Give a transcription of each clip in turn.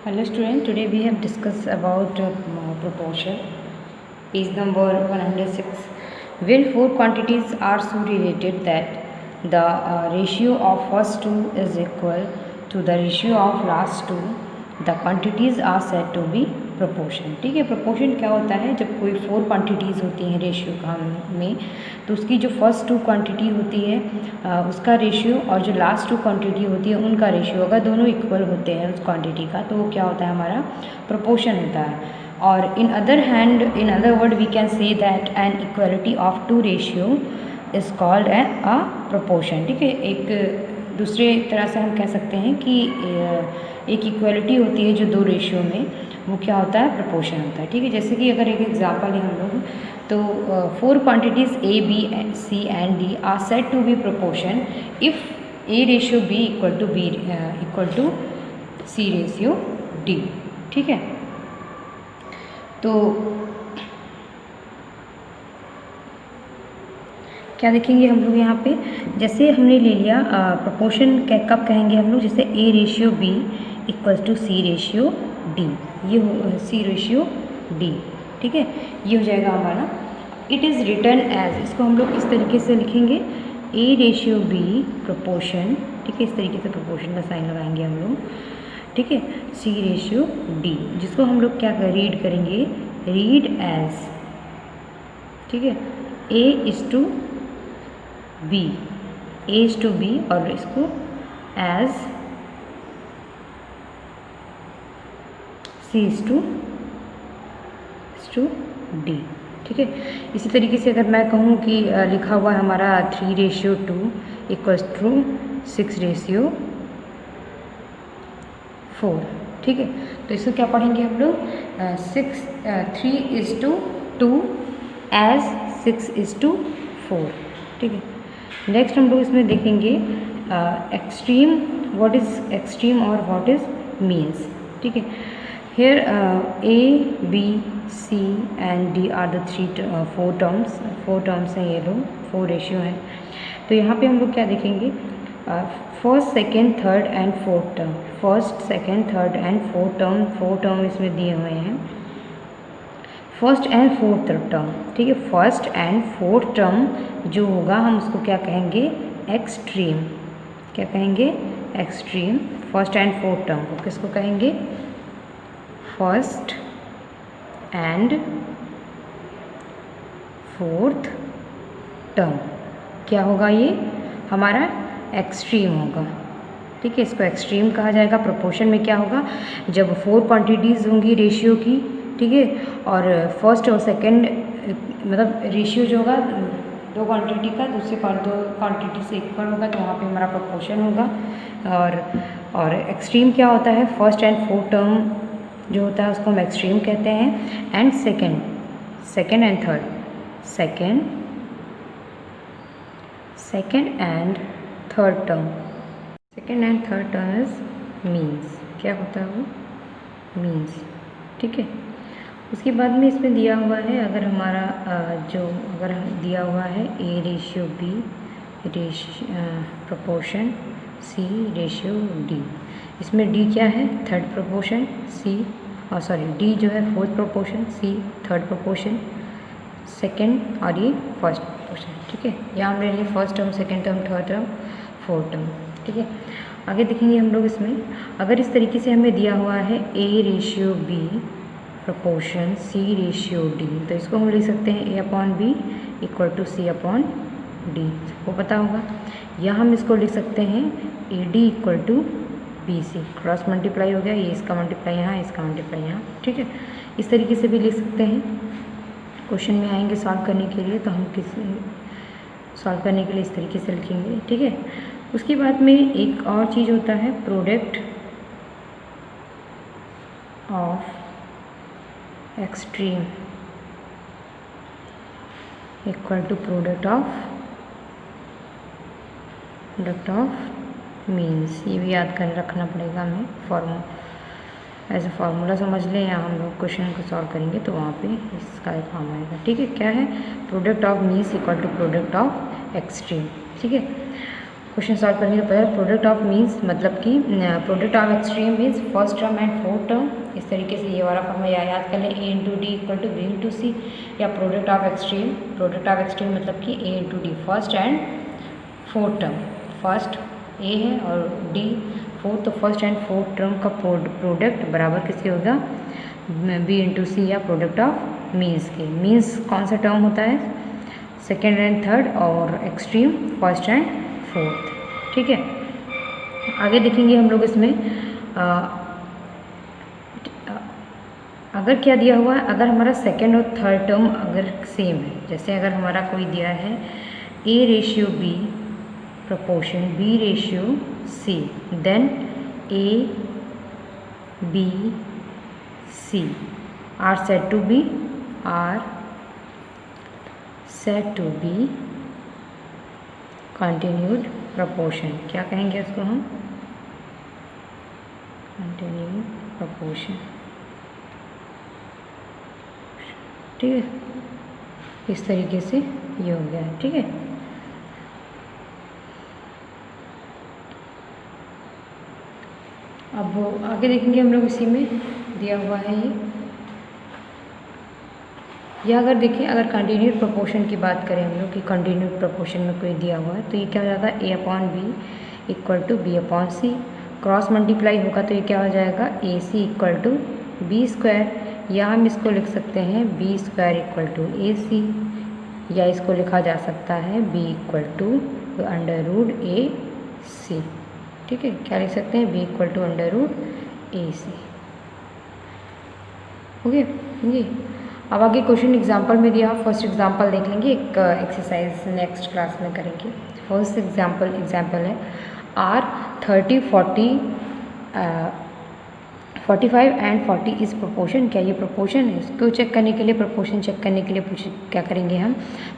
Hello student, today we have discussed about proportion. Page number 106. When four quantities are so related that the ratio of first two is equal to the ratio of last two, the quantities are said to be proportion. ठीक है, proportion क्या होता है? जब कोई four quantities होती हैं ratio का में, तो उसकी जो फर्स्ट टू क्वांटिटी होती है उसका रेशियो और जो लास्ट टू क्वांटिटी होती है उनका रेशियो अगर दोनों इक्वल होते हैं उस क्वांटिटी का, तो वो क्या होता है? हमारा प्रोपोर्शन होता है. और in other word we can say that an equality of two ratio is called a proportion. ठीक है, एक दूसरे तरह से हम कह सकते हैं कि एक इक्वलिटी होती है जो दो रेशियो में, वो क्या होता है? प्रोपोर्शन होता है. ठीक है, जैसे कि अगर एक एग्जांपल है हम लोग, तो four quantities A, B, C and D are said to be proportion if A ratio B equal to C ratio D. ठीक है, तो क्या देखेंगे हम लोग यहाँ पे? जैसे हमने ले लिया प्रोपोर्शन कब कहेंगे हम लोग? जैसे A ratio B equal to C ratio D, ये C रेशियो D. ठीक है, ये हो जाएगा हमारा. इट इज़ रिटर्न एज, इसको हम लोग इस तरीके से लिखेंगे A रेशियो B प्रोपोर्शन. ठीक है, इस तरीके से प्रोपोर्शन का साइन लगाएंगे हम लोग. ठीक है, C रेशियो D, जिसको हम लोग क्या रीड करेंगे? रीड एज, ठीक है, A is to B, A is to B, और इसको as C is to D. ठीक है, इसी तरीके से अगर मैं कहूँ कि लिखा हुआ है हमारा 3 रेशियो 2 इक्वल्स टू 6 रेशियो 4. ठीक है, तो इसको क्या पढ़ेंगे हम लोग? 3 is to 2 as 6 is to 4. ठीक है, नेक्स्ट हम लोग इसमें देखेंगे एक्सट्रीम. व्हाट इज़ एक्सट्रीम और व्हाट इज़ मीन्स. ठीक है, here A, B, C and D are the four terms हैं ये लोग, 4 रेशियो हैं. तो यहाँ पे हम लोग क्या देखेंगे? First, second, third and fourth term. First, second, third and fourth term इसमें दिए हुए हैं. First and fourth term. ठीक है, फर्स्ट एंड फोर्थ टर्म जो होगा हम उसको क्या कहेंगे? एक्सट्रीम. क्या कहेंगे? Extreme. First and fourth term को किसको कहेंगे? फर्स्ट एंड फोर्थ टर्म क्या होगा? ये हमारा एक्सट्रीम होगा. ठीक है, इसको एक्सट्रीम कहा जाएगा. प्रोपोर्शन में क्या होगा? जब 4 क्वांटिटीज़ होंगी रेशियो की, ठीक है, और फर्स्ट और सेकंड मतलब रेशियो जो होगा दो क्वांटिटी का दूसरे दो क्वांटिटी से इक्वल होगा, तो वहाँ पे हमारा प्रोपोर्शन होगा. और एक्सट्रीम क्या होता है? फर्स्ट एंड फोर्थ टर्म जो होता है उसको हम एक्सट्रीम कहते हैं. And second and third, second and third term is means. क्या होता है वो? मीन्स. ठीक है, उसके बाद में इसमें दिया हुआ है अगर हमारा अगर दिया हुआ है A ratio B proportion C ratio D. इसमें D क्या है? थर्ड प्रोपोर्शन, D जो है fourth proportion, C third proportion, second और ये फर्स्ट प्रोपोर्शन. ठीक है, यहाँ हमने लिए first term, second term, third term, fourth term. ठीक है, आगे देखेंगे हम लोग इसमें. अगर इस तरीके से हमें दिया हुआ है A ratio B proportion C ratio D, तो इसको हम लिख सकते हैं A upon B equal to C upon D. सबको पता होगा. या हम इसको लिख सकते हैं AD equal to BC. Cross multiply हो गया, ये इसका मल्टीप्लाई यहाँ, इसका मल्टीप्लाई यहाँ. ठीक है, इस तरीके से भी लिख सकते हैं. क्वेश्चन में आएंगे सॉल्व करने के लिए, तो हम सॉल्व करने के लिए इस तरीके से लिखेंगे. ठीक है, उसके बाद में एक और चीज़ होता है product of extreme equal to product of means. ये भी याद कर रखना पड़ेगा हमें. एज ए फार्मूला समझ लें, या हम लोग क्वेश्चन को सॉल्व करेंगे तो वहाँ पे इसका एक फॉर्म आएगा. ठीक है, क्या है? Product of means equal to product of extreme. ठीक है, क्वेश्चन सॉल्व करेंगे तो पहले प्रोडक्ट ऑफ मीन्स मतलब कि product of extreme means first term and fourth term. इस तरीके से ये वाला फॉर्मूला याद कर लें, A into D equal to B into C, या प्रोडक्ट ऑफ एक्सट्रीम मतलब कि A into D first and fourth term. First A है और डी फोर्थ, तो फर्स्ट एंड फोर्थ टर्म का प्रोडक्ट बराबर किसके होगा, बी इंटू सी, या प्रोडक्ट ऑफ मीन्स के। मीन्स कौन सा टर्म होता है, सेकेंड एंड थर्ड, और एक्सट्रीम फर्स्ट एंड फोर्थ। ठीक है, आगे देखेंगे हम लोग इसमें अगर क्या दिया हुआ है, अगर हमारा सेकेंड और थर्ड टर्म अगर सेम है, जैसे अगर हमारा कोई दिया है A ratio B proportion B ratio C, then A, B, C are said to be continued proportion। क्या कहेंगे उसको हम, continued proportion। ठीक है, इस तरीके से ये हो गया है। ठीक है, अब आगे देखेंगे हम लोग, इसी में दिया हुआ है ये अगर देखें, अगर कंटिन्यूड प्रोपोर्शन की बात करें हम लोग कि कंटिन्यूड प्रोपोर्शन में कोई दिया हुआ है, तो ये क्या हो जाता है, A upon B equal to B upon C. Cross multiply होगा तो ये क्या हो जाएगा, A C equal to B square, या हम इसको लिख सकते हैं B square equal to A C, या इसको लिखा जा सकता है B equal to under root A C. ठीक है, क्या लिख सकते हैं, B equal to under root A C. Okay जी, अब आगे क्वेश्चन एग्जांपल में दिया, फर्स्ट एग्जांपल देख लेंगे, एक एक्सरसाइज नेक्स्ट क्लास में करेंगे। फर्स्ट एग्जांपल है आर 30 40 45 एंड 40 इज प्रोपोर्शन। क्या ये प्रोपोर्शन है, इसको चेक करने के लिए, प्रोपोर्शन चेक करने के लिए क्या करेंगे हम,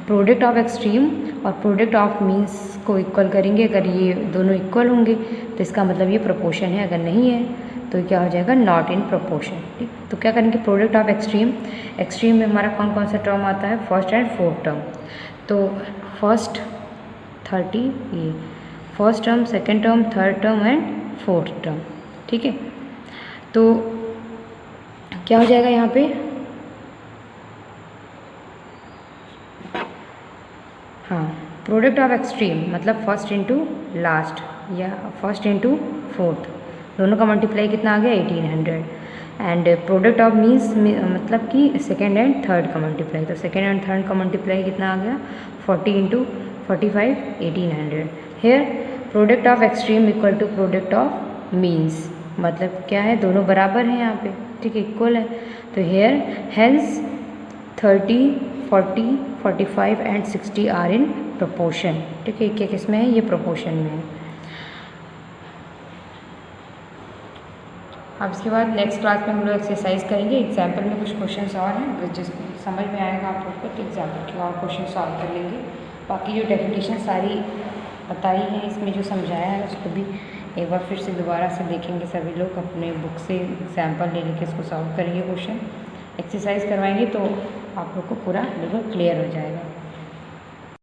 प्रोडक्ट ऑफ एक्सट्रीम और प्रोडक्ट ऑफ मीन्स को इक्वल करेंगे। अगर ये दोनों इक्वल होंगे तो इसका मतलब ये प्रोपोर्शन है, अगर नहीं है तो क्या हो जाएगा, नॉट इन प्रोपोर्शन। ठीक, तो क्या करेंगे, प्रोडक्ट ऑफ एक्सट्रीम में हमारा कौन कौन सा टर्म आता है, फर्स्ट एंड फोर्थ टर्म। तो फर्स्ट 30 ये first term, second term, third term and fourth term. ठीक है, तो क्या हो जाएगा यहाँ पे, हाँ, प्रोडक्ट ऑफ एक्सट्रीम मतलब फर्स्ट इंटू लास्ट या फर्स्ट इंटू फोर्थ, दोनों का मल्टीप्लाई कितना आ गया 1800। एंड प्रोडक्ट ऑफ मीन्स मतलब कि सेकेंड एंड थर्ड का मल्टीप्लाई, तो सेकेंड एंड थर्ड का मल्टीप्लाई कितना आ गया 40 into 45 1800। Here product of extreme equal to product of means, मतलब क्या है, दोनों बराबर हैं यहाँ पे। ठीक है, इक्वल है, तो here hence 30 40 45 and 60 are in proportion. ठीक है, क्या किस में है, ये प्रोपोर्शन में है। अब इसके बाद नेक्स्ट क्लास में हम लोग एक्सरसाइज करेंगे, एग्जाम्पल में कुछ क्वेश्चंस और हैं, जिसको समझ में आएगा आप लोग को तो एग्जाम्पल के और क्वेश्चन सॉल्व कर लेंगे। बाकी जो डेफिनेशन सारी बताई है, इसमें जो समझाया है उसको भी एक बार फिर से दोबारा से देखेंगे सभी लोग, अपने बुक से एग्जाम्पल ले लेके इसको सॉल्व करेंगे, क्वेश्चन एक्सरसाइज करवाएंगे तो आप लोग को पूरा बिल्कुल क्लियर हो जाएगा।